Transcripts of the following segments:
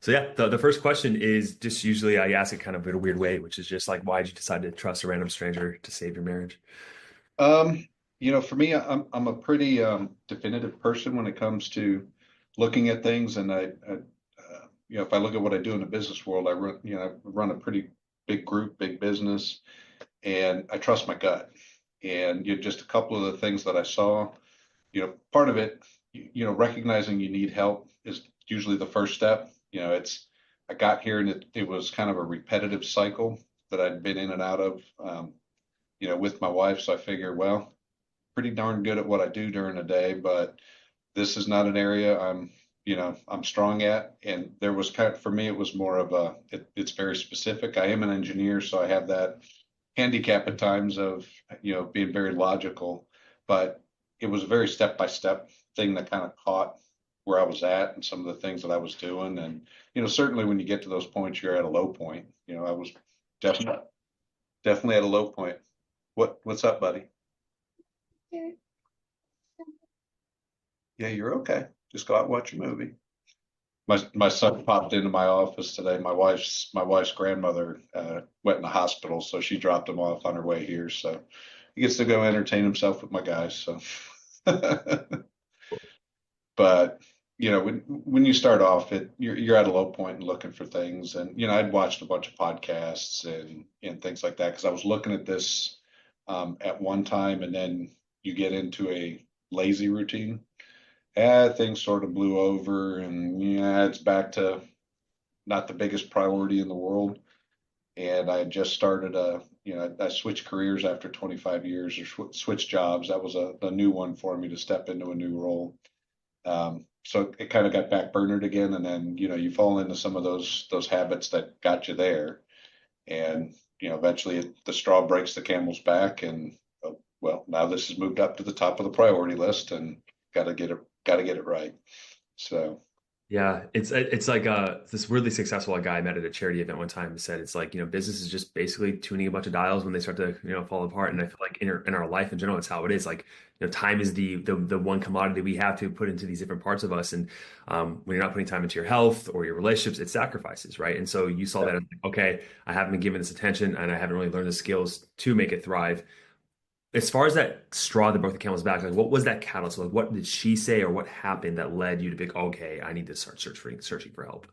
So yeah, the first question is just usually I ask it kind of in a weird way, which is just like, why did you decide to trust a random stranger to save your marriage? Um, for me, I'm a pretty definitive person when it comes to looking at things, and if I look at what I do in the business world, I run a pretty big group, big business, and I trust my gut. And just a couple of the things that I saw, part of it, recognizing you need help is usually the first step. I got here and it was kind of a repetitive cycle that I'd been in and out of, with my wife. So I figured, well, pretty darn good at what I do during the day, but this is not an area I'm strong at. And there was kind of, for me, it was more of it's very specific. I am an engineer, so I have that handicap at times of, being very logical, but it was a very step by step thing that kind of caught where I was at and some of the things that I was doing. And, certainly when you get to those points, you're at a low point. I was definitely, definitely at a low point. What's up, buddy? Yeah, you're okay. Just go out and watch a movie. My son popped into my office today. My wife's grandmother went in the hospital, so she dropped him off on her way here. So he gets to go entertain himself with my guys. So, but when you start off, you're at a low point and looking for things, and I'd watched a bunch of podcasts and things like that because I was looking at this at one time, and then you get into a lazy routine. Things sort of blew over, and yeah, it's back to not the biggest priority in the world. And I had just started I switched careers after 25 years or switched jobs. That was a new one for me to step into a new role. So it kind of got backburnered again, and then you fall into some of those habits that got you there, and eventually the straw breaks the camel's back, and well, now this has moved up to the top of the priority list, and got to get it right. So Yeah, it's like this really successful guy I met at a charity event one time said it's like, business is just basically tuning a bunch of dials when they start to, fall apart. And I feel like in our life in general, it's how it is. Like, time is the one commodity we have to put into these different parts of us. And when you're not putting time into your health or your relationships, it's sacrifices, right? And so you saw yeah. that as like, okay, I haven't been given this attention and I haven't really learned the skills to make it thrive. As far as that straw that broke the camel's back, like what was that catalyst? Like what did she say or what happened that led you to be like, okay, I need to start searching for help?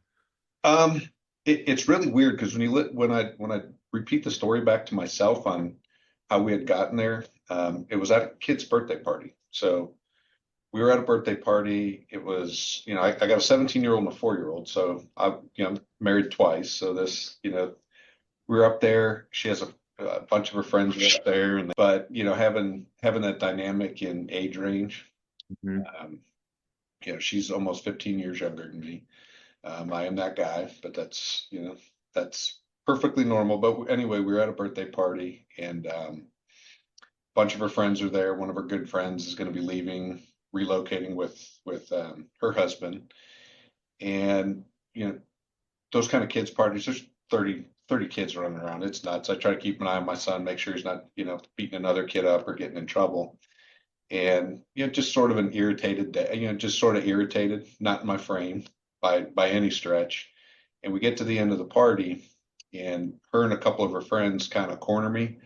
Um, it's really weird because when I repeat the story back to myself on how we had gotten there, it was at a kid's birthday party. So we were at a birthday party. It was, I got a 17-year-old and a 4-year-old. So I'm married twice. So we were up there. She has a bunch of her friends were up there, but having that dynamic in age range. Mhm. Um, she's almost 15 years younger than me. I am that guy, but that's perfectly normal. But anyway, we were at a birthday party, and a bunch of her friends are there. One of her good friends is going to be leaving, relocating with her husband, and those kind of kids parties. There's 30 kids running around. It's nuts. I try to keep an eye on my son, make sure he's not beating another kid up or getting in trouble. And just sort of an irritated day. Just sort of irritated, not in my frame by any stretch. And we get to the end of the party, and her and a couple of her friends kind of corner me.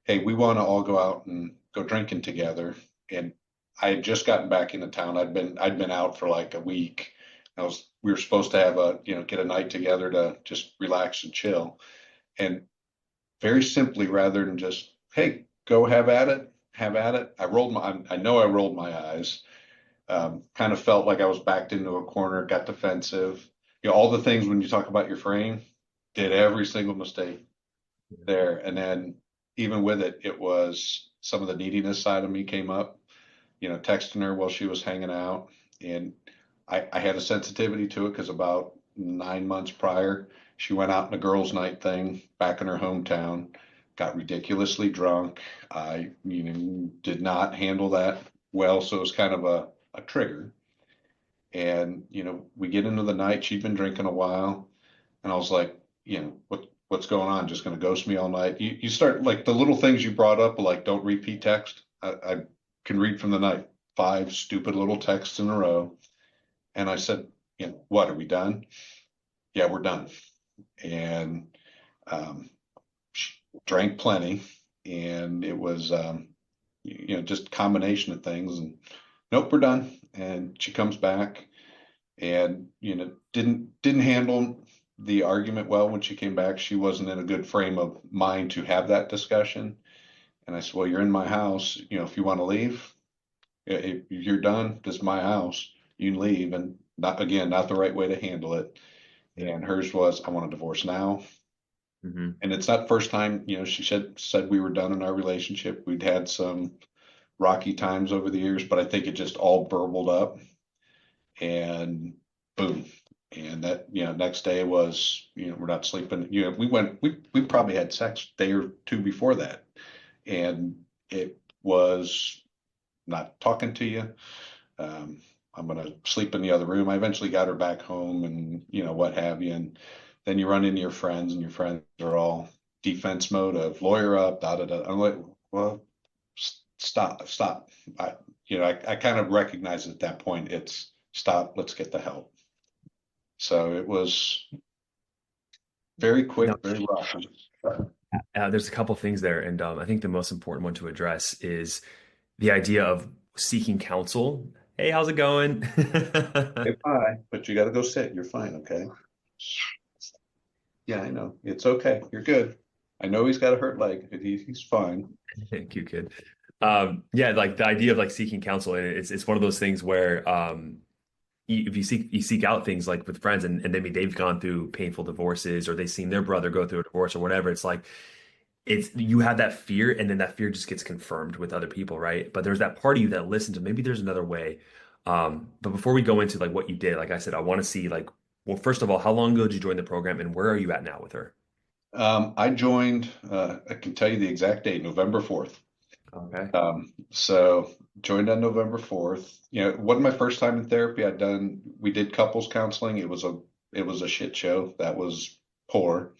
Hey, we want to all go out and go drinking together. And I had just gotten back into town. I'd been out for like a week. We were supposed to have get a night together to just relax and chill. And very simply, rather than just, hey, go have at it. I know I rolled my eyes. Kind of felt like I was backed into a corner, got defensive. All the things when you talk about your frame, did every single mistake there. And then even with it, it was some of the neediness side of me came up, texting her while she was hanging out. And I had a sensitivity to it because about 9 months prior, she went out in a girls' night thing back in her hometown, got ridiculously drunk. I, did not handle that well. So it was kind of a trigger. And, we get into the night. She'd been drinking a while. And I was like, what's going on? Just going to ghost me all night? You start like the little things you brought up, like don't repeat text. I can read from the night, 5 stupid little texts in a row. And I said, what, are we done? yeah, we're done. And she drank plenty, and it was just a combination of things. And nope, we're done. And she comes back, and didn't handle the argument well when she came back. She wasn't in a good frame of mind to have that discussion. And I said, well, you're in my house. If you want to leave, if you're done, this is my house. You can leave. And not, again, not the right way to handle it. Yeah. And hers was, I want a divorce now. Hmm. And it's not the first time, she said we were done in our relationship. We'd had some rocky times over the years, but I think it just all burbled up, and boom. And that, next day was, we're not sleeping. We probably had sex a day or two before that. And it was not talking to you. Um, I'm going to sleep in the other room. I eventually got her back home, and, what have you. And then you run into your friends, and your friends are all defense mode of lawyer up, da da da. I'm like, well, stop. I kind of recognize at that point it's stop, let's get the help. So it was very No, quick, very rough. there's a couple things there, and I think the most important one to address is the idea of seeking counsel. Hey, how's it going? Okay, bye, but you got to go sit. You're fine, okay? Yeah, I know. It's okay. You're good. I know he's got a hurt leg, but he's fine. Cute kid. Yeah, like the idea of like seeking counsel, and it's one of those things where if you seek out things like with friends, and maybe they've gone through painful divorces, or they've seen their brother go through a divorce or whatever. It's like it's you have that fear, and then that fear just gets confirmed with other people, right? But there's that part of you that listens to maybe there's another way. But before we go into like what you did, like I said, I want to see like, well, first of all, how long ago did you join the program, and where are you at now with her? I joined, I can tell you the exact date, November 4th. Okay. So joined on November 4th. It wasn't my first time in therapy. We did couples counseling. It was a shit show. That was poor.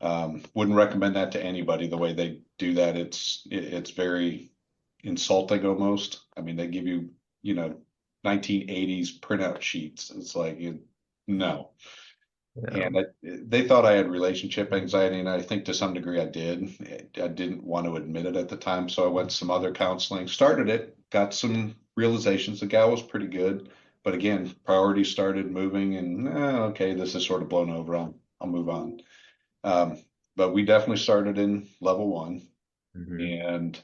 Wouldn't recommend that to anybody the way they do that. It's very insulting almost. I mean, they give you, 1980s printout sheets. It's like, no. Yeah. And they thought I had relationship anxiety, and I think to some degree I did. I didn't want to admit it at the time, so I went to some other counseling, started it, got some realizations. The gal was pretty good, but again, priorities started moving, and okay, this is sort of blown over. I'll move on. Um, but we definitely started in level one, Hmm. and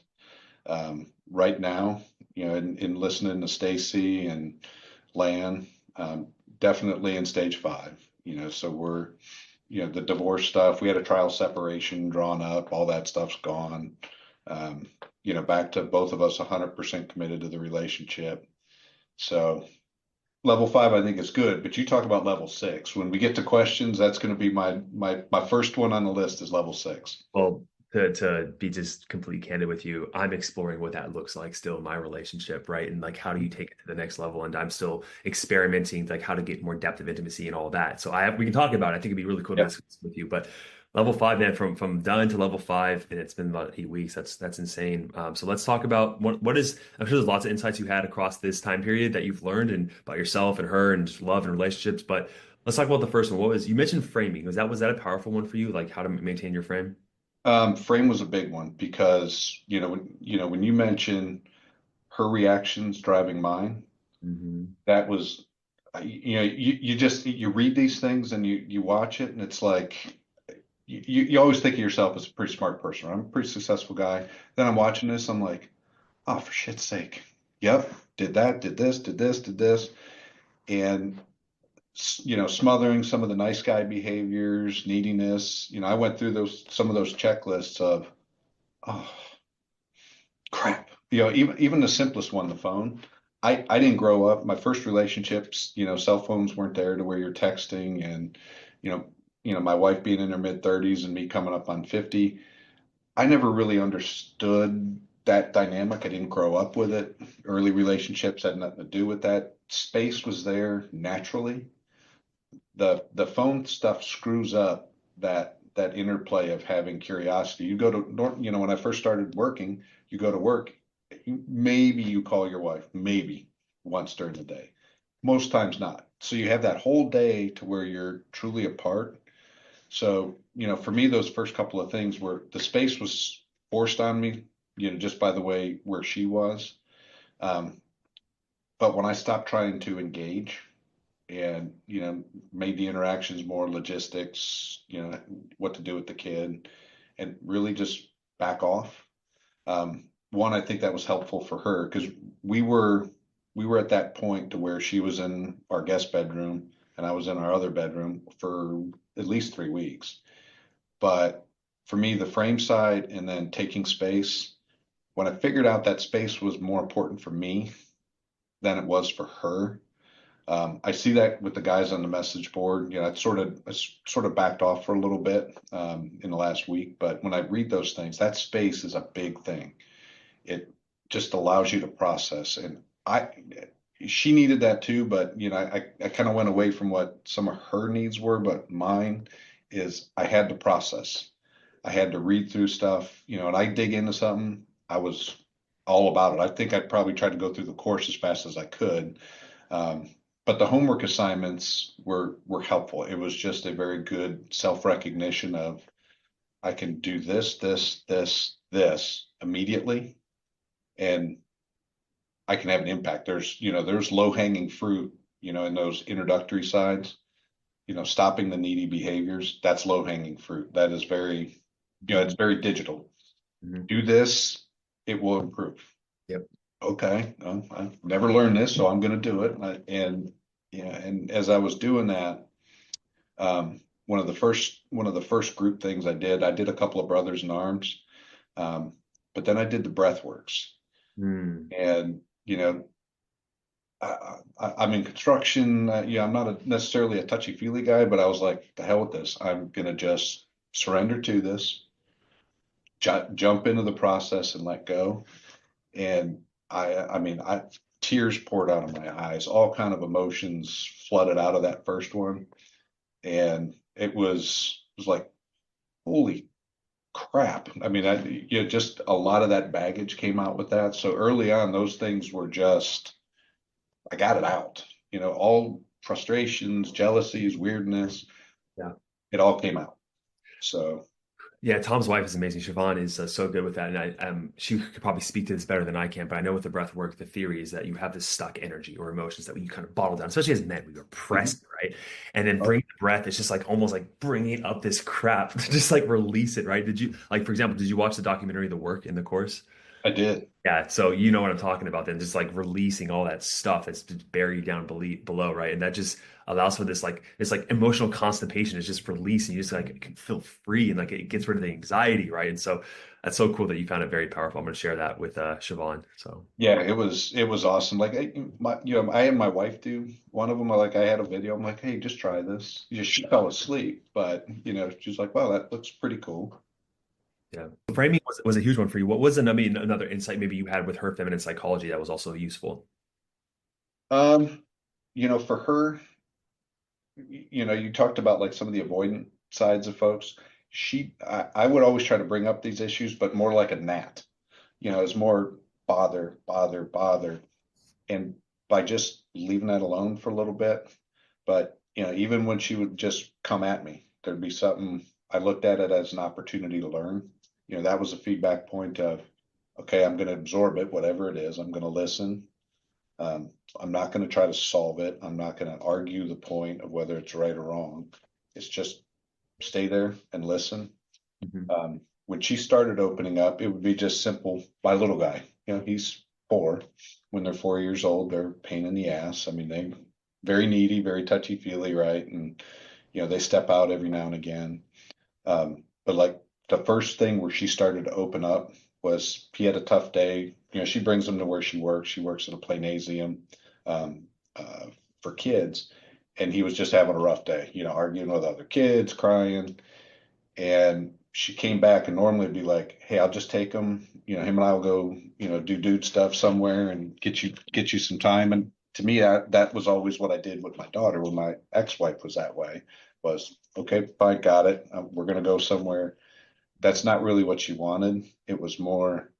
right now, in listening to Stacy and Lan, definitely in stage five. So we're, the divorce stuff. We had a trial separation drawn up. All that stuff's gone. Um, back to both of us 100% committed to the relationship. So level five, I think is good. But you talk about level six. When we get to questions, that's going to be my first one on the list is level six. Well, to be just completely candid with you, I'm exploring what that looks like still in my relationship, right? And like, how do you take it to the next level? And I'm still experimenting, like how to get more depth of intimacy and all that. So we can talk about it. I think it'd be really cool to Yep. discuss with you. But level five, man, from done to level five, and it's been about 8 weeks. That's insane. So let's talk about what is. I'm sure there's lots of insights you had across this time period that you've learned and about yourself and her and just love and relationships. But let's talk about the first one. You mentioned framing? Was that a powerful one for you? Like how to maintain your frame? Frame was a big one because, when you mention her reactions driving mine, Hmm. that was, you just, you read these things and you watch it, and it's like, you always think of yourself as a pretty smart person. I'm a pretty successful guy. Then I'm watching this, I'm like, oh, for shit's sake. Yep. Did that, did this, did this, did this. And, smothering some of the nice guy behaviors, neediness. I went through some of those checklists of, oh, crap. Even the simplest one, the phone. I didn't grow up. My first relationships, cell phones weren't there to where you're texting, and you know, my wife being in her mid 30s and me coming up on 50. I never really understood that dynamic. I didn't grow up with it. Early relationships had nothing to do with that. Space was there naturally. The phone stuff screws up that interplay of having curiosity. You go to, when I first started working, you go to work, maybe you call your wife, maybe once during the day. Most times not. So you have that whole day to where you're truly apart. So, for me, those first couple of things were the space was forced on me, just by the way where she was. Um, but when I stopped trying to engage and, made the interactions more logistics, what to do with the kid and really just back off. One, I think that was helpful for her because we were we were at that point to where she was in our guest bedroom and I was in our other bedroom for at least 3 weeks. But for me, the frame side and then taking space, when I figured out that space was more important for me than it was for her, I see that with the guys on the message board. I sort of backed off for a little bit in the last week, but when I read those things, that space is a big thing. It just allows you to process, and she needed that too, but I kind of went away from what some of her needs were, but mine is I had to process. I had to read through stuff, and I dig into something. I was all about it. I think I'd probably try to go through the course as fast as I could. Um, but the homework assignments were helpful. It was just a very good self-recognition of I can do this, this, this, this immediately, and I can have an impact. There's low-hanging fruit, in those introductory sides, stopping the needy behaviors. That's low-hanging fruit. That is very, it's very digital. Mhm. Do this, it will improve. Yep. Okay, I've never learned this, so I'm going to do it. And yeah, and as I was doing that, one of the first group things I did a couple of brothers in arms, um, but then I did the breath works. Mm. And I'm in construction. Yeah, I'm not necessarily a touchy-feely guy, but I was like, the hell with this. I'm gonna just surrender to this, jump into the process and let go. And I mean, tears poured out of my eyes, all kind of emotions flooded out of that first one, and it was like, holy crap. I mean, just a lot of that baggage came out with that. So early on, those things were just, I got it out. All frustrations, jealousies, weirdness, Yeah. it all came out. So, Yeah, Tom's wife is amazing. Siobhan is so good with that, and she could probably speak to this better than I can. But I know with the breath work, the theory is that you have this stuck energy or emotions that you kind of bottle down, especially as men, we mhm. repress it, right? And then Oh, bring the breath. It's just like almost like bringing up this crap to just like release it, right? Did you like, for example, did you watch the documentary The Work in the course? I did. Yeah, so you know what I'm talking about then, just like releasing all that stuff that's just buried down below, right? And that just allows for this like emotional constipation is just releasing. You just like can feel free and like it gets rid of the anxiety, right? And so that's so cool that you found it very powerful. I'm going to share that with Siobhan. So Yeah, it was awesome. Like I had my wife do one of them. I had a video. I'm like, hey, just try this. She fell asleep, but she's like, wow, that looks pretty cool. yeah, framing was a huge one for you. What was another insight maybe you had with her feminine psychology that was also useful? Um, for her, you talked about like some of the avoidant sides of folks. I would always try to bring up these issues, but more like a gnat. It's more bother, bother, bother. And by just leaving that alone for a little bit, but even when she would just come at me, there'd be something I looked at it as an opportunity to learn. That was a feedback point of, okay, I'm going to absorb it, whatever it is. I'm going to listen. Um, I'm not going to try to solve it. I'm not going to argue the point of whether it's right or wrong. It's just stay there and listen. Mhm. When she started opening up, it would be just simple. My little guy, he's 4. When they're 4 years old, they're a pain in the ass. I mean, they very needy, very touchy feely, right? And they step out every now and again. But like the first thing where she started to open up was he had a tough day. She brings him to where she works. She works at a planasium um, uh, for kids, and he was just having a rough day. Arguing with other kids, crying, and she came back and normally it'd be like, hey, I'll just take him. Him and I will go, do dude stuff somewhere and get you some time. And to me, that was always what I did with my daughter when my ex-wife was that way. Was okay, fine, got it. We're gonna go somewhere. That's not really what she wanted. It was more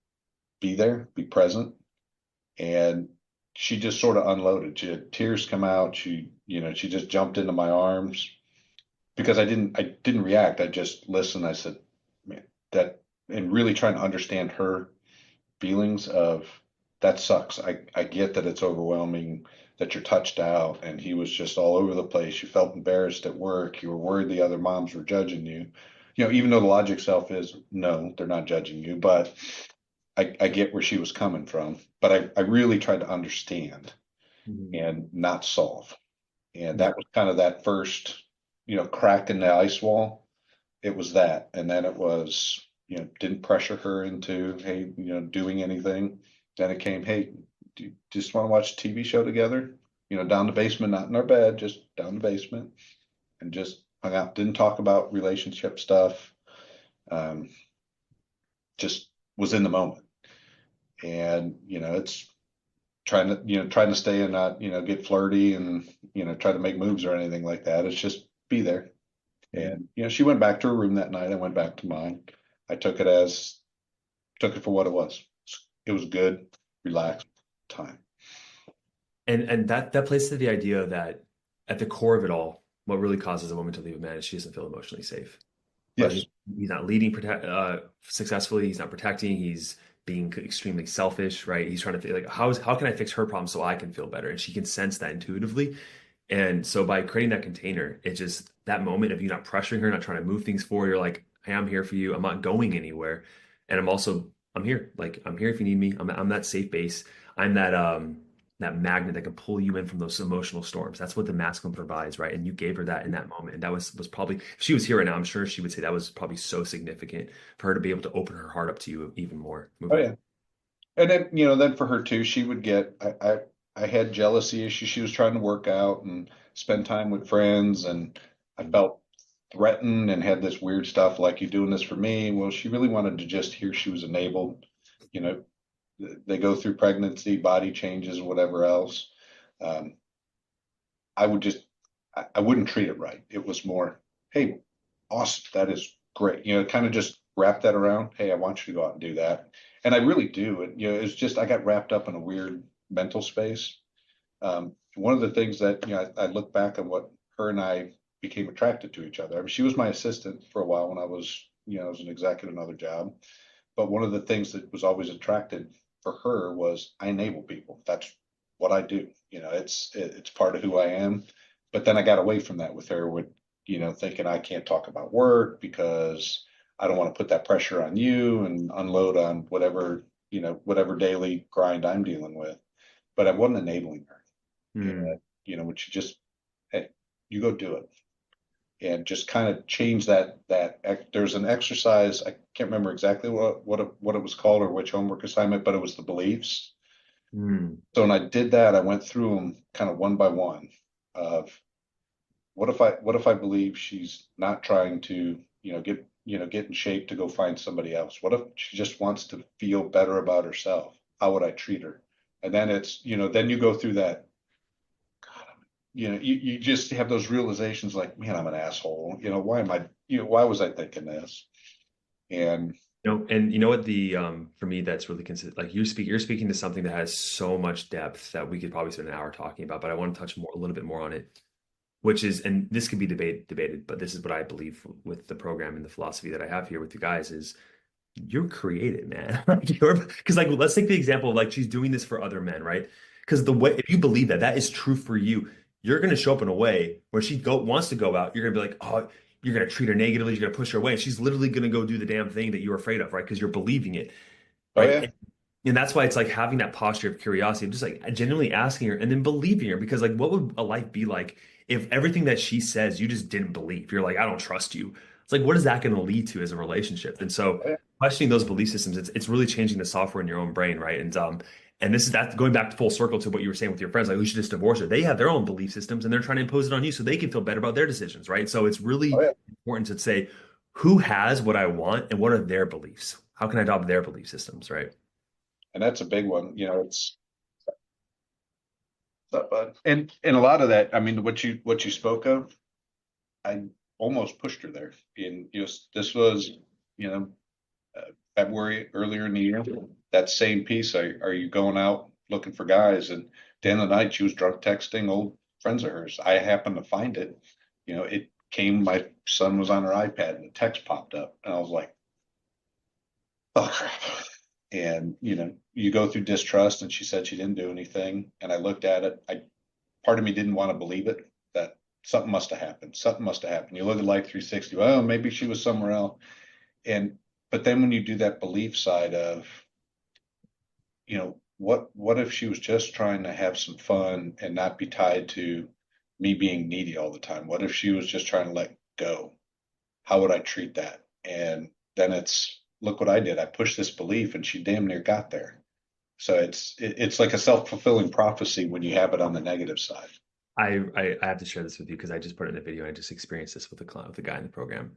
be there, be present, and she just sort of unloaded. She had tears come out. She just jumped into my arms because I didn't react. I just listened. I said, man, that, and really trying to understand her feelings of that sucks. I get that it's overwhelming, that you're touched out, and he was just all over the place. You felt embarrassed at work. You were worried the other moms were judging you. Even though the logic self is no, they're not judging you, but I get where she was coming from. But I really tried to understand Mhm. and not solve. And Yeah. that was kind of that first, crack in the ice wall. It was that. And then it was, didn't pressure her into, hey, doing anything. Then it came, hey, do you just want to watch a TV show together? Down the basement, not in our bed, just down the basement, and just hung out. Didn't talk about relationship stuff. Um, just was in the moment. And, it's trying to stay and not, get flirty and, try to make moves or anything like that. It's just be there. Mhm. And, she went back to her room that night. I went back to mine. I took it for what it was. It was good, relaxed time. And that plays to the idea that at the core of it all, what really causes a woman to leave a man is she doesn't feel emotionally safe, right? Yes. He's not leading successfully. He's not protecting. He's being extremely selfish, right? He's trying to think like, how can I fix her problem so I can feel better? And she can sense that intuitively. And so by creating that container, it's just that moment of you not pressuring her, not trying to move things forward. You're like, hey, I'm here for you. I'm not going anywhere. And I'm here. Like, I'm here if you need me. I'm that safe base. I'm that magnet that can pull you in from those emotional storms. That's what the masculine provides, right? And you gave her that in that moment. And that was probably, if she was here right now, I'm sure she would say that was probably so significant for her to be able to open her heart up to you even more Oh moving yeah. forward. And then, then for her too, she would get, I had jealousy issues. She was trying to work out and spend time with friends, and I felt threatened and had this weird stuff like, you doing this for me? Well, she really wanted to just hear she was enabled. You know, they go through pregnancy, body changes, whatever else. Um, I would just, I wouldn't treat it right. It was more, hey, awesome, that is great. Kind of just wrap that around. Hey, I want you to go out and do that. And I really do. It's just I got wrapped up in a weird mental space. One of the things that, I look back on what her and I became attracted to each other. I mean, she was my assistant for a while when I was, as an exec at another job. But one of the things that was always attracted for her was I enable people. That's what I do. It's part of who I am. But then I got away from that with her with, thinking I can't talk about work because I don't want to put that pressure on you and unload on whatever daily grind I'm dealing with. But I wasn't enabling her. Hmm. And, when she just, hey, you go do it, and just kind of change that. There's an exercise. I can't remember exactly what it was called or which homework assignment, but it was the beliefs. Hmm. So when I did that, I went through them kind of one by one of what if I believe she's not trying to, get in shape to go find somebody else? What if she just wants to feel better about herself? How would I treat her? And then then you go through that. You just have those realizations like, man, I'm an asshole. Why was I thinking this? And And you know what for me that's really consistent. Like you're speaking to something that has so much depth that we could probably spend an hour talking about, but I want to touch a little bit more on it, which is, and this could be debated, but this is what I believe with the program and the philosophy that I have here with you guys is you're creative, man. Like because like let's take the example of like she's doing this for other men, right? Because the way if you believe that that is true for you, you're gonna show up in a way where she go wants to go out, you're gonna be like, oh, you're gonna treat her negatively, you're gonna push her away, and she's literally gonna go do the damn thing that you're afraid of, right? Because you're believing it, oh right? yeah, And that's why it's like having that posture of curiosity, of just like genuinely asking her and then believing her. Because like, what would a life be like if everything that she says you just didn't believe? You're like, I don't trust you. It's like, what is that going to lead to as a relationship? And so, oh yeah, questioning those belief systems, it's really changing the software in your own brain, right? And this is that going back to full circle to what you were saying with your friends, like we should just divorce her. They have their own belief systems and they're trying to impose it on you so they can feel better about their decisions, right? So it's oh really yeah. important to say who has what I want and what are their beliefs? How can I adopt their belief systems, right? And that's a big one. And a lot of that. I mean, what you spoke of, I almost pushed her there. In just this was, you know, February earlier in the year. That same piece. Are you going out? looking for guys. And at the end of the night, she was drunk texting old friends of hers. I happened to find it. It came, my son was on her iPad and the text popped up. And I was like, oh crap. And, you go through distrust and she said she didn't do anything. And I looked at it. Part of me didn't want to believe it, that something must have happened. Something must have happened. You look at Life 360, well, maybe she was somewhere else. But then when you do that belief side of, what if she was just trying to have some fun and not be tied to me being needy all the time? What if she was just trying to let go? How would I treat that? And then look what I did. I pushed this belief and she damn near got there. So it's like a self-fulfilling prophecy when you have it on the negative side. I have to share this with you because I just put it in a video and I just experienced this with a client, with a guy in the program.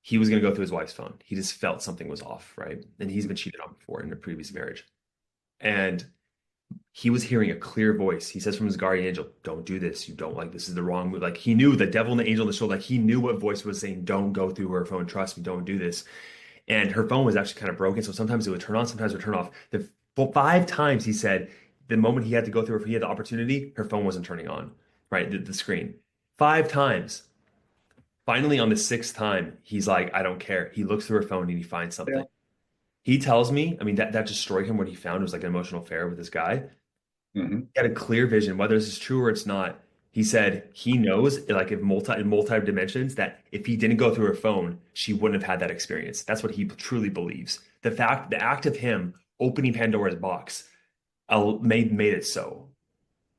He was going to go through his wife's phone. He just felt something was off, right? And he's been cheated on before in a previous marriage. And he was hearing a clear voice. He says from his guardian angel, "Don't do this. You don't like this is the wrong move." Like he knew the devil and the angel on the shoulder, like he knew what voice was saying, "Don't go through her phone. Trust me, don't do this." And her phone was actually kind of broken. So sometimes it would turn on, sometimes it would turn off. Well, 5 times he said the moment he had to go through, if he had the opportunity, her phone wasn't turning on, right? The screen. 5 times. Finally, on the sixth time, he's like, I don't care. He looks through her phone and he finds Yeah. something. He tells me, I mean, that destroyed him. What he found was like an emotional affair with this guy. Hmm. He had a clear vision, whether this is true or it's not. He said he knows, like if multi dimensions, that if he didn't go through her phone, she wouldn't have had that experience. That's what he truly believes. The act of him opening Pandora's box made it so.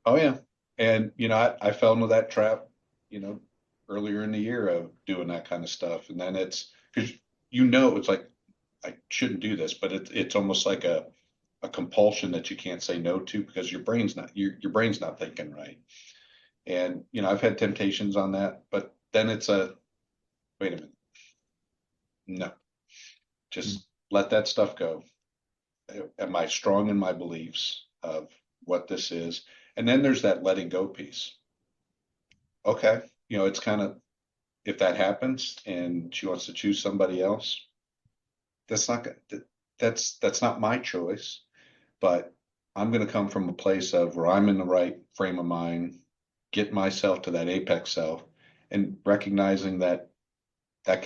Oh yeah. And I fell into that trap, you know, earlier in the year of doing that kind of stuff. And then it's because it's like I shouldn't do this, but it's almost like a compulsion that you can't say no to because your brain's not thinking right. And I've had temptations on that, but then it's wait a minute, no, Mm. just let that stuff go. Am I strong in my beliefs of what this is? And then there's that letting go piece. Okay, it's kind of, if that happens and she wants to choose somebody else, that's not good. That's not my choice, but I'm going to come from a place of where I'm in the right frame of mind, get myself to that apex self, and recognizing that it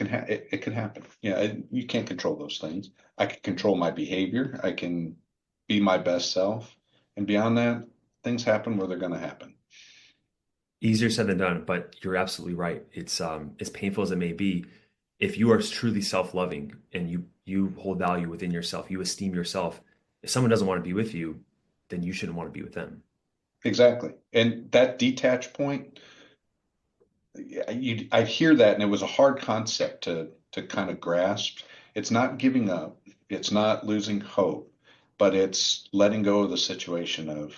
can happen. You can't control those things. I can control my behavior. I can be my best self, and beyond that, things happen where they're going to happen. Easier said than done, but you're absolutely right. It's as painful as it may be, if you are truly self-loving and you hold value within yourself, you esteem yourself, if someone doesn't want to be with you, then you shouldn't want to be with them. Exactly, and that detach point, I hear that, and it was a hard concept to kind of grasp. It's not giving up, it's not losing hope, but it's letting go of the situation of,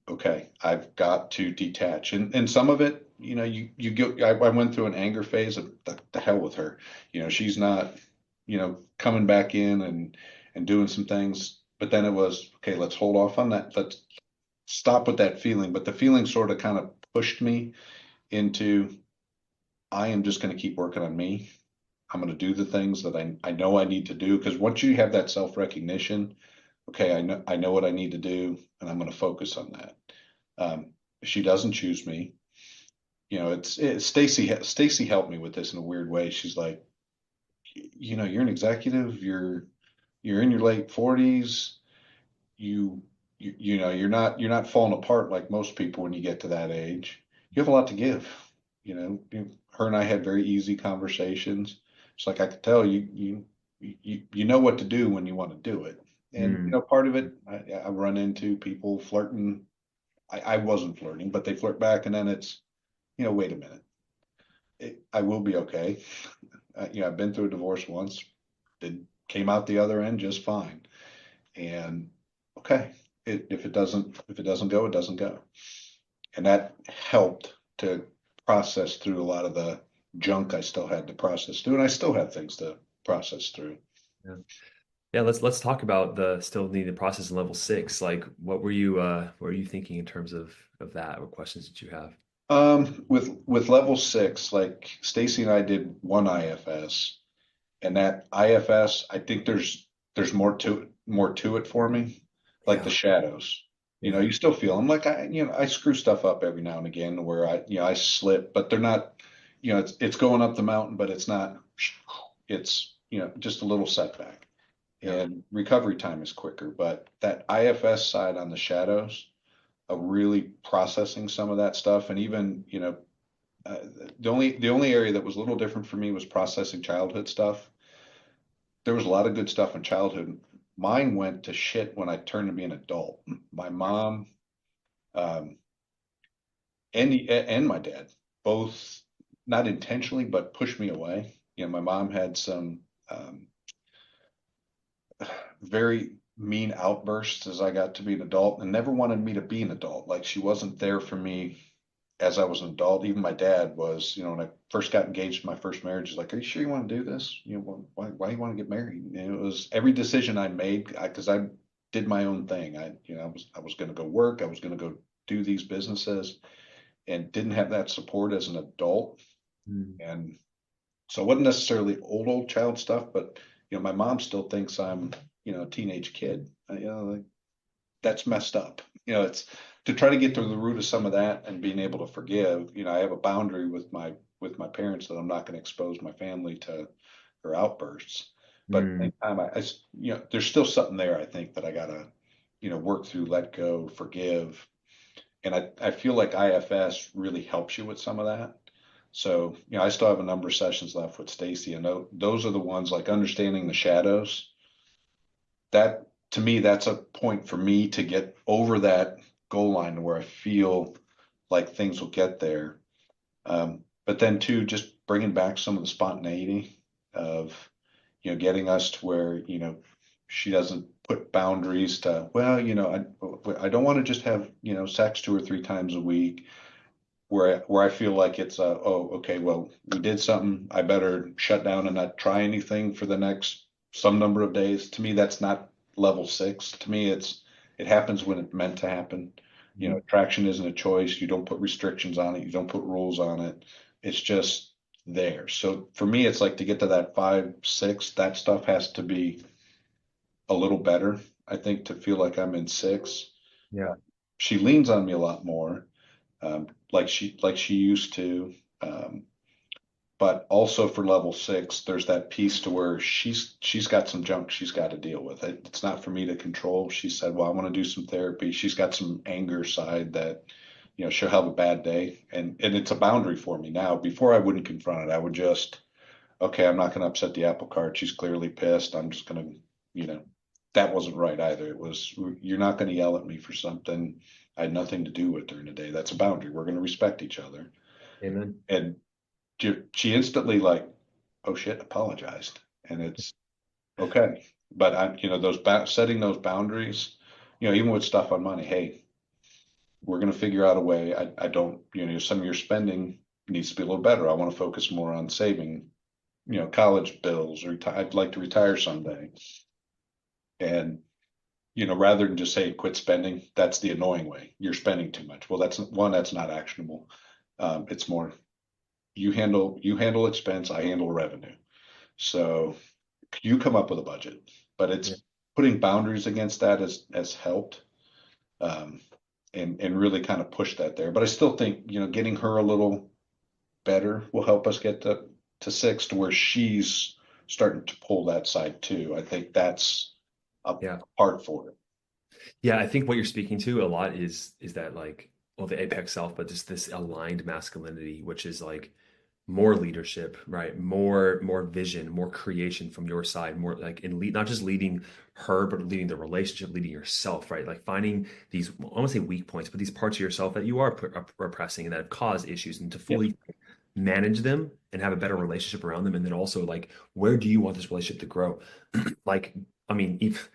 okay, I've got to detach. And some of it, you go, I went through an anger phase of the hell with her. She's not, coming back in and doing some things. But then it was, okay, let's hold off on that. Let's stop with that feeling. But the feeling sort of kind of pushed me into, I am just going to keep working on me. I'm going to do the things that I know I need to do. Because once you have that self-recognition, okay, I know what I need to do, and I'm going to focus on that. If she doesn't choose me, it's Stacy helped me with this in a weird way. She's like, you're an executive, you're in your late 40s, you you're not falling apart like most people when you get to that age. You have a lot to give. Her and I had very easy conversations. It's like I could tell you know what to do when you want to do it. And Mm. part of it, I run into people flirting. I wasn't flirting, but they flirt back, and then it's, wait a minute, I will be okay. I've been through a divorce once. It came out the other end just fine. And okay, if it doesn't go, it doesn't go. And that helped to process through a lot of the junk I still had to process through, and I still have things to process through. Yeah. Yeah, let's talk about the still needed process in level 6. Like what were you thinking in terms of that? What questions did you have? With level 6, like Stacy and I did one IFS, and that IFS, I think there's more to it for me. like the Yeah. shadows. Yeah. You still feel them. Like I screw stuff up every now and again where I slip, but they're not, it's going up the mountain, but it's not, it's, just a little setback. Yeah. And recovery time is quicker. But that IFS side on the shadows of really processing some of that stuff, and even, uh, the only area that was a little different for me was processing childhood stuff. There was a lot of good stuff in childhood. Mine went to shit when I turned to be an adult. My mom, um, and my dad both, not intentionally, but pushed me away. My mom had some um, very mean outbursts as I got to be an adult, and never wanted me to be an adult. Like she wasn't there for me as I was an adult. Even my dad was, when I first got engaged in my first marriage, he's like, "Are you sure you want to do this? Why do you want to get married?" And it was every decision I made because I did my own thing. I was going to go work. I was going to go do these businesses, and didn't have that support as an adult. Mm. And so it wasn't necessarily old child stuff, but my mom still thinks I'm, a teenage kid. Like, that's messed up. It's to try to get to the root of some of that and being able to forgive. I have a boundary with my parents that I'm not going to expose my family to her outbursts. But at the Mm. same time, there's still something there. I think that I gotta, work through, let go, forgive, and I feel like IFS really helps you with some of that. So, I still have a number of sessions left with Stacy, and those are the ones like understanding the shadows. That to me, that's a point for me to get over that goal line where I feel like things will get there. But then too, just bringing back some of the spontaneity of, getting us to where, she doesn't put boundaries to, well, I don't want to just have, sex 2 or 3 times a week where I feel like it's oh, okay, well, we did something. I better shut down and not try anything for the next some number of days. To me, that's not level six. To me, it happens when it's meant to happen. Mm. Attraction isn't a choice. You don't put restrictions on it. You don't put rules on it. It's just there. So for me, it's like to get to that 5, 6, that stuff has to be a little better. I think to feel like I'm in 6. Yeah. She leans on me a lot more, like she used to. Um, but also for level 6, there's that piece to where she's got some junk she's got to deal with. It's not for me to control. She said, "Well, I want to do some therapy." She's got some anger side that she'll have a bad day, and it's a boundary for me now. Before I wouldn't confront it. I would just, okay, I'm not going to upset the apple cart. She's clearly pissed. I'm just going to, you know, that wasn't right either. It was, you're not going to yell at me for something I had nothing to do with during the day. That's a boundary. We're going to respect each other. Amen. And she instantly like, oh shit, apologized. And it's okay. But those setting those boundaries, even with stuff on money, hey, we're going to figure out a way. I don't, some of your spending needs to be a little better. I want to focus more on saving, college bills, or I'd like to retire someday. And, rather than just say quit spending, that's the annoying way. You're spending too much. Well, that's not actionable. It's more you handle expense, I handle revenue. So you come up with a budget, but Yeah. it's putting boundaries against that has helped. Um, and really kind of push that there. But I still think, getting her a little better will help us get to 6 to where she's starting to pull that side too. I think that's a Yeah. part for it. Yeah, I think what you're speaking to a lot is that like, well, the apex self, but just this aligned masculinity, which is like more leadership, right? More vision, more creation from your side, more like in lead, not just leading her, but leading the relationship, leading yourself, right? Like finding these, I don't want to say weak points, but these parts of yourself that you are repressing and that have caused issues, and to Yes. fully manage them and have a better relationship around them. And then also like, where do you want this relationship to grow? Like, I mean, if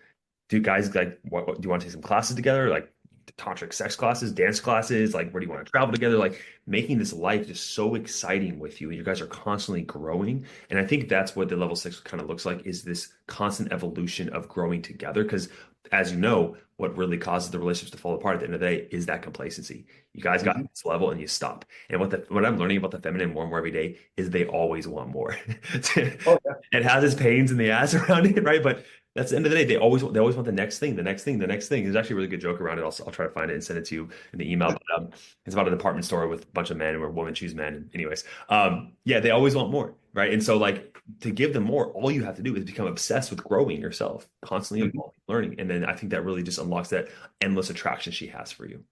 do guys like what do you want to take some classes together, like tantric sex classes, dance classes, like where do you want to travel together, like making this life just so exciting with you, and you guys are constantly growing. And I think that's what the level 6 kind of looks like, is this constant evolution of growing together, because as you know, what really causes the relationships to fall apart at the end of the day is that complacency. You guys got to Mhm. this level and you stop. And what I'm learning about the feminine more and more every day is they always want more. Oh yeah. It has its pains in the ass around it, right? But that's the end of the day. They always want the next thing, the next thing, the next thing. There's actually a really good joke around it. I'll try to find it and send it to you in the email. But it's about a department store with a bunch of men where women choose men. And anyways, yeah, they always want more, right? And so like to give them more, all you have to do is become obsessed with growing yourself, constantly Mhm. evolving, learning. And then I think that really just unlocks that endless attraction she has for you.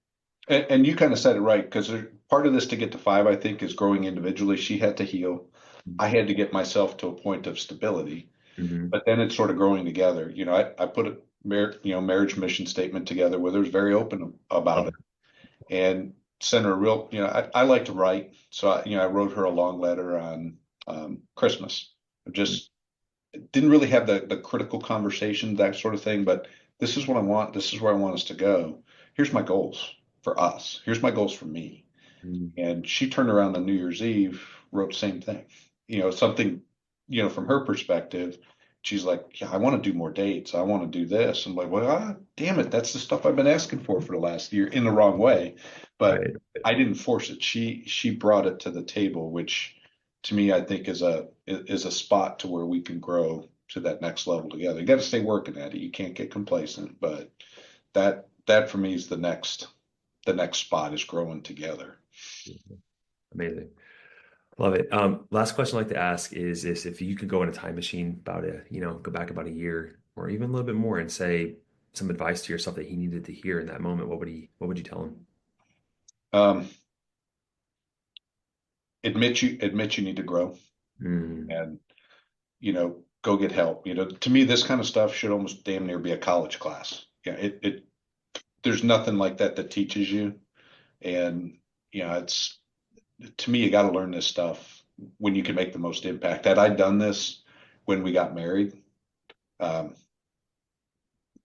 And you kind of said it right because part of this to get to five, I think, is growing individually. She had to heal. I had to get myself to a point of stability, Mm-hmm. but then it's sort of growing together. I put a marriage mission statement together with her, was very open about Love it, and sent her a real, I like to write. So I wrote her a long letter on Christmas. it. Just didn't really have the critical conversation, that sort of thing, but this is what I want. This is where I want us to go. Here's my goals for us. Here's my goals for me. Mm-hmm. And she turned around on New Year's Eve, wrote the same thing. Something, from her perspective, she's like, yeah, I want to do more dates. I want to do this. I'm like, well, damn it. That's the stuff I've been asking for the last year in the wrong way. But Right. I didn't force it. She brought it to the table, which to me, I think is a spot to where we can grow to that next level together. You got to stay working at it. You can't get complacent, but that for me is the next spot is growing together. Amazing. Love it. Last question I'd like to ask is this: if you could go in a time machine go back about a year or even a little bit more and say some advice to yourself that he needed to hear in that moment, what would you tell him? Um, admit you need to grow, Mm, and go get help. To me, this kind of stuff should almost damn near be a college class. Yeah, it there's nothing like that teaches you, and it's to me, you got to learn this stuff when you can make the most impact. Had I done this when we got married, um,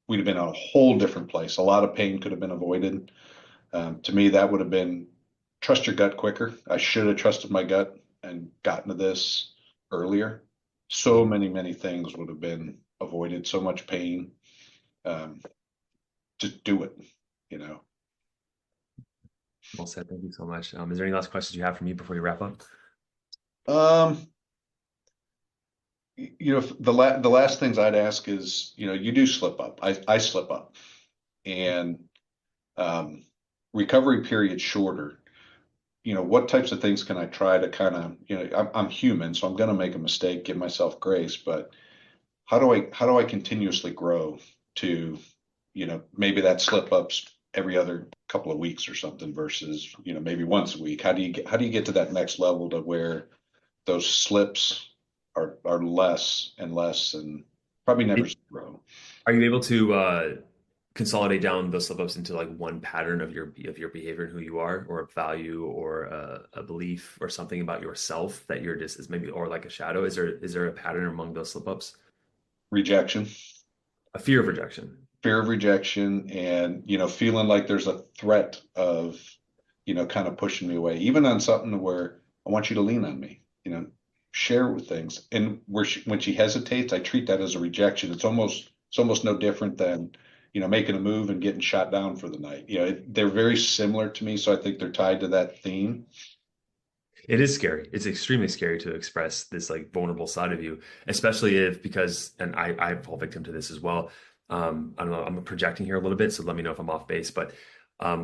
we'd have been in a whole different place. A lot of pain could have been avoided. To me, that would have been trust your gut quicker. I should have trusted my gut and gotten to this earlier. So mm, many, many things would have been avoided, so much pain. Um, just do it, you know. well said. Thank you so much. Is there any last questions you have for me before we wrap up? Um, the last things I'd ask is, you do slip up. I slip up, and um, recovery period shorter. What types of things can I try to kind of, I'm human, so I'm going to make a mistake, give myself grace, but how do I continuously grow to, maybe that slip ups every other couple of weeks or something versus, maybe once a week. How do you get to that next level to where those slips are less and less and probably never It- zero? Are you able to consolidate down those slip-ups into like one pattern of your behavior and who you are, or a value, or a belief, or something about yourself that you're just is maybe, or like a shadow? Is there a pattern among those slip-ups? Rejection, A fear of rejection. fear of rejection, and feeling like there's a threat of kind of pushing me away, even on something where I want you to lean on me, share with things. And when she hesitates, I treat that as a rejection. It's almost no different than making a move and getting shot down for the night. They're very similar to me, so I think they're tied to that theme. It is scary. It's extremely scary to express this like vulnerable side of you, especially if because and I fall victim to this as well. I don't know, I'm projecting here a little bit, so let me know if I'm off base, but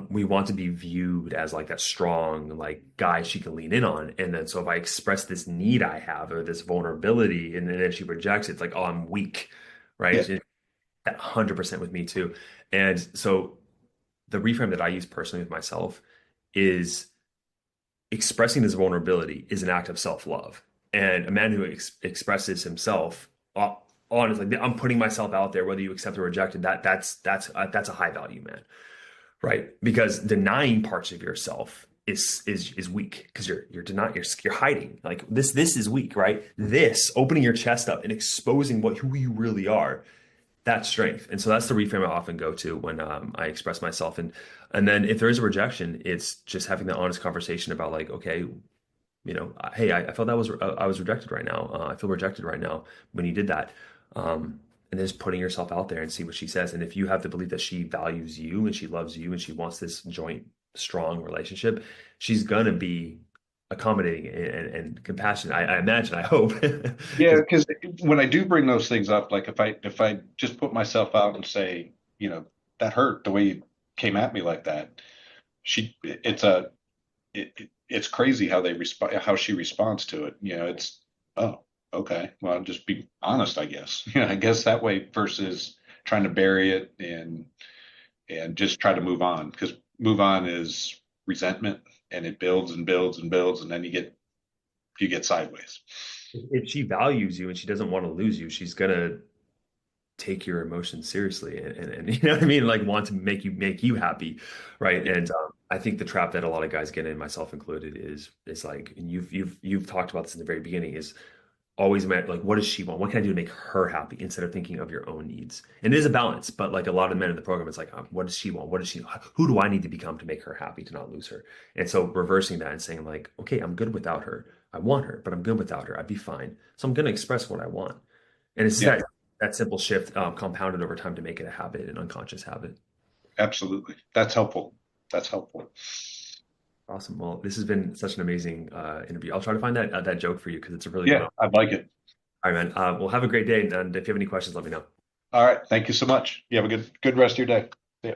we want to be viewed as like that strong like guy she can lean in on. And then so if I express this need I have or this vulnerability and then she rejects it, it's like, oh, I'm weak, Yeah, right? 100% with me too. And so the reframe that I use personally with myself is expressing this vulnerability is an act of self-love. And a man who expresses himself honestly, like, I'm putting myself out there, whether you accept or reject it, that's a high value man, right? Because denying parts of yourself is weak because you're denying, you're hiding. Like this is weak, right? This opening your chest up and exposing who you really are, that's strength. And so that's the reframe I often go to when I express myself. And then if there is a rejection, it's just having that honest conversation about like, okay, hey, I felt I was rejected right now. I feel rejected right now when you did that. and just putting yourself out there and see what she says. And if you have to believe that she values you and she loves you and she wants this joint, strong relationship, she's gonna be accommodating and compassionate. I imagine, I hope. Yeah, 'Cause because when I do bring those things up, like if I just put myself out and say, that hurt the way you came at me like that, it's crazy how how she responds to it. It's, oh, okay, well, I'll just be honest, I guess. I guess that way versus trying to bury it and just try to move on, because move on is resentment, and it builds and builds and builds, and then you get sideways. if she values you and she doesn't want to lose you, she's gonna take your emotions seriously and you know what I mean, like want to make you happy, right? And I think the trap that a lot of guys get in, myself included, is like, and you've talked about this in the very beginning, is always like, what does she want? What can I do to make her happy instead of thinking of your own needs? And it is a balance, but like a lot of men in the program, it's like, what does she want? What does she? Who do I need to become to make her happy, to not lose her? And so reversing that and saying like, okay, I'm good without her. I want her, but I'm good without her. I'd be fine. So I'm going to express what I want. And it's Yeah, that simple shift, compounded over time to make it a habit, an unconscious habit. absolutely. That's helpful. That's helpful. Awesome. Well, this has been such an amazing interview. I'll try to find that joke for you because it's a really good Yeah, one. I like it. All right, man. Well, have a great day, and if you have any questions, let me know. All right. Thank you so much. You have a good rest of your day. See ya.